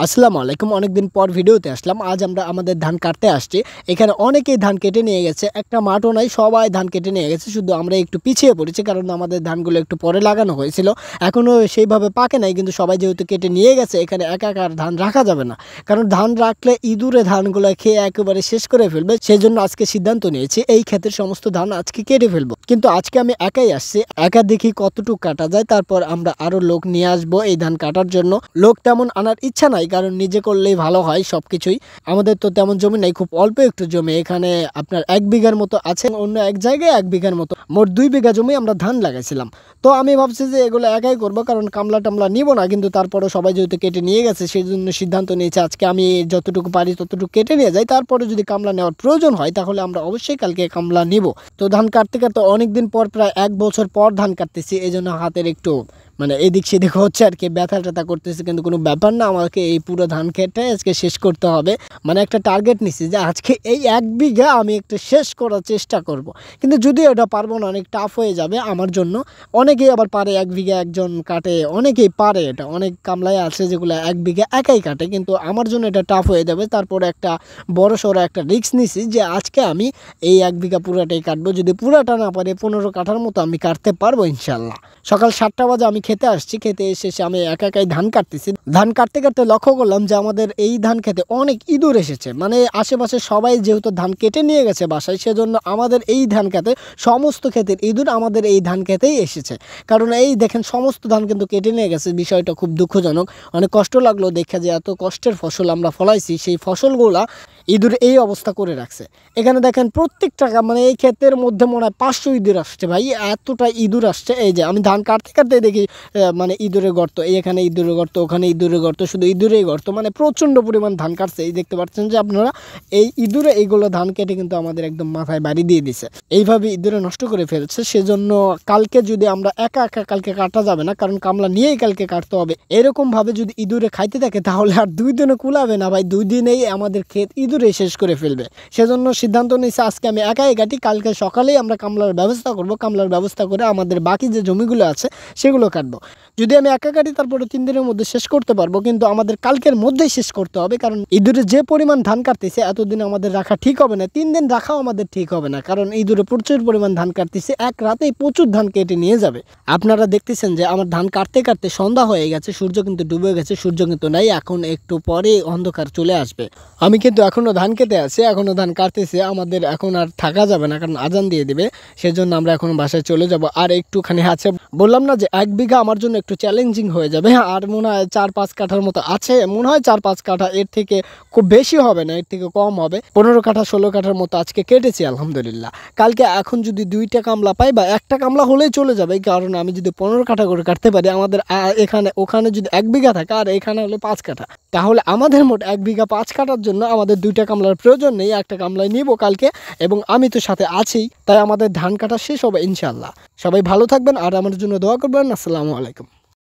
আসসালামু আলাইকুম। অনেকদিন পর ভিডিওতে আসলাম। আজ আমরা আমাদের ধান কাটতে আসছি। এখানে অনেকেই ধান কেটে নিয়ে গেছে, একটা মাঠও নাই, সবাই ধান কেটে নিয়ে গেছে। শুধু আমরা একটু পিছিয়ে পড়েছি, কারণ আমাদের ধানগুলো একটু পরে লাগানো হয়েছিল, এখনও সেইভাবে পাকে নাই। কিন্তু সবাই যেহেতু কেটে নিয়ে গেছে, এখানে একা একা ধান রাখা যাবে না, কারণ ধান রাখলে ইঁদুরে ধানগুলো খেয়ে একেবারে শেষ করে ফেলবে। সেই জন্য আজকে সিদ্ধান্ত নিয়েছি এই ক্ষেতের সমস্ত ধান আজকে কেটে ফেলবো। কিন্তু আজকে আমি একাই আসছি, একা দেখি কতটুকু কাটা যায়, তারপর আমরা আরো লোক নিয়ে আসবো এই ধান কাটার জন্য। লোক তেমন আনার ইচ্ছা নাই, কারণ নিজে করলেই ভালো হয় সবকিছুই। আমাদের তো তেমন জমি নাই, খুব অল্প একটু জমি। এখানে আপনার 1 বিঘার মতো আছে, অন্য এক জায়গায় 1 বিঘার মতো, মোট 2 বিঘা জমি আমরা ধান লাগাইছিলাম। তো আমি ভাবছি যে এগুলো একাই করবো, কারণ কামলা টামলা নিব না। কিন্তু তারপরে সবাই যেহেতু কেটে নিয়ে গেছে, সেই জন্য সিদ্ধান্ত নিয়েছে আজকে আমি যতটুকু পারি ততটুকু কেটে নিয়ে যাই। তারপরে যদি কামলা নেওয়ার প্রয়োজন হয়, তাহলে আমরা অবশ্যই কালকে কামলা নিব। তো ধান কাটতে কাটতে অনেকদিন পর, প্রায় 1 বছর পর ধান কাটতেছি, এই জন্য হাতের একটু এদিক সেদিক হচ্ছে আর কি, ব্যথা ট্যাথা করতেছে। কিন্তু কোনো ব্যাপার না, আমাকে এই পুরো ধান খেতে আজকে শেষ করতে হবে। একটা টার্গেট নিচ্ছি যে আজকে এই 1 বিঘা আমি একটু শেষ করার চেষ্টা করব। কিন্তু যদি এটা পারবো না, অনেক টাফ হয়ে যাবে আমার জন্য। অনেকেই আবার পারে 1 বিঘা একজন কাটে, অনেকেই পারে এটা। অনেক কামলাই আছে যেগুলো 1 বিঘা একাই কাটে, কিন্তু আমার জন্য এটা টাফ হয়ে যাবে। তারপরে একটা বড় সড়ো একটা রিস্ক নিছি যে আজকে আমি এই 1 বিঘা পুরাটাই কাটবো। যদি পুরাটা না পারে 15 কাঠার মতো আমি কাটতে পারবো ইনশাল্লাহ। সকাল 7টা বাজে আমি খেতে আসছি, খেতে এসে আমি একা একাই ধান কাটতেছি। ধান কাটতে কাটতে লক্ষ্য করলাম যে আমাদের এই ধান খেতে অনেক ইঁদুর এসেছে। আশেপাশে সবাই যেহেতু ধান কেটে নিয়ে গেছে বাসায়, সেজন্য আমাদের এই ধান খেতে সমস্ত ক্ষেতের ইঁদুর আমাদের এই ধান খেতেই এসেছে। কারণ এই দেখেন সমস্ত ধান কিন্তু কেটে নিয়ে গেছে। বিষয়টা খুব দুঃখজনক, অনেক কষ্ট লাগলো দেখে যে এত কষ্টের ফসল আমরা ফলাইছি, সেই ফসলগুলা ইঁদুর এই অবস্থা করে রাখছে। এখানে দেখেন প্রত্যেকটা এই ক্ষেতের মধ্যে মনে হয় 500 ইঁদুর আসছে ভাই, এতটা ইঁদুর আসছে। এই যে আমি ধান কাটতে কাটতে দেখি ইঁদুরের গর্ত, এখানে ইঁদুরের গর্ত, ওখানে ইঁদুরের গর্ত, শুধু ইঁদুরেই গর্ত। প্রচণ্ড পরিমাণ ধান কাটছে। এই দেখতে পাচ্ছেন যে আপনারা, এই ইঁদুরে এইগুলো ধান কেটে কিন্তু আমাদের একদম মাথায় বাড়ি দিয়ে দিছে। এইভাবে ইঁদুরে নষ্ট করে ফেলছে। সেজন্য কালকে যদি আমরা একা একা কালকে কাটা যাবে না, কারণ কামলা নিয়েই কালকে কাটতে হবে। এরকমভাবে যদি ইঁদুরে খাইতে থাকে, তাহলে আর 2 দিনে কুলাবে না ভাই, 2 দিনেই আমাদের ক্ষেত ইঁদুরে শেষ করে ফেলবে। সেজন্য সিদ্ধান্ত নিয়েছে আজকে আমি একাই কাটি, কালকে সকালেই আমরা কামলার ব্যবস্থা করব। কামলার ব্যবস্থা করে আমাদের বাকি যে জমিগুলো আছে সেগুলো কাটবো। যদি আমি একা কাটি, তারপরে 3 দিনের মধ্যে শেষ করতে পারবো, কিন্তু আমাদের কালকের মধ্যেই শেষ করতে হবে। কারণ ইঁদুরে যে পরিমাণ ধান কাটতেছে, এতদিন আমাদের রাখা ঠিক হবে না, 3 দিন রাখাও আমাদের ঠিক হবে না। কারণ ইঁদুরে প্রচুর পরিমাণ ধান কাটতেছে, এক রাতেই প্রচুর ধান কেটে নিয়ে যাবে। আপনারা দেখতেছেন যে আমার ধান কাটতে কাটতে সন্ধ্যা হয়ে গেছে, সূর্য কিন্তু ডুবে গেছে, সূর্য কিন্তু নাই, এখন একটু পরে অন্ধকার চলে আসবে। আমি কিন্তু এখনো ধান কেটে আছি, এখনো ধান কাটতেছি। আমাদের এখন আর থাকা যাবে না, কারণ আজান দিয়ে দিবে। সেজন্য আমরা এখন বাসায় চলে যাব। আর একটুখানি আছে, বললাম না যে 1 বিঘা আমার জন্য একটু চ্যালেঞ্জিং হয়ে যাবে। আর মনে হয় 4-5 কাঠার মতো আছে, মনে হয় 4-5 কাঠা, এর থেকে খুব বেশি হবে না, এর থেকে কম হবে। 15 কাঠা 16 কাঠার মতো আজকে কেটেছি আলহামদুলিল্লাহ। কালকে এখন যদি 2টা কামলা পাই বা একটা কামলা হলেই চলে যাবে, কারণ আমি যদি 15 কাঠা করে কাটতে পারি, আমাদের এখানে ওখানে যদি 1 বিঘা থাকে আর এখানে হলে 5 কাঠা, তাহলে আমাদের মোট 1 বিঘা 5 কাঠার জন্য আমাদের 2টা কামলার প্রয়োজন নেই, একটা কামলাই নিব কালকে। এবং আমি তো সাথে আছি, তাই আমাদের ধান কাটা শেষ হবে ইনশাল্লাহ। সবাই ভালো থাকবেন আর আমার জন্য দোয়া করবেন। আসসালামু আলাইকুম।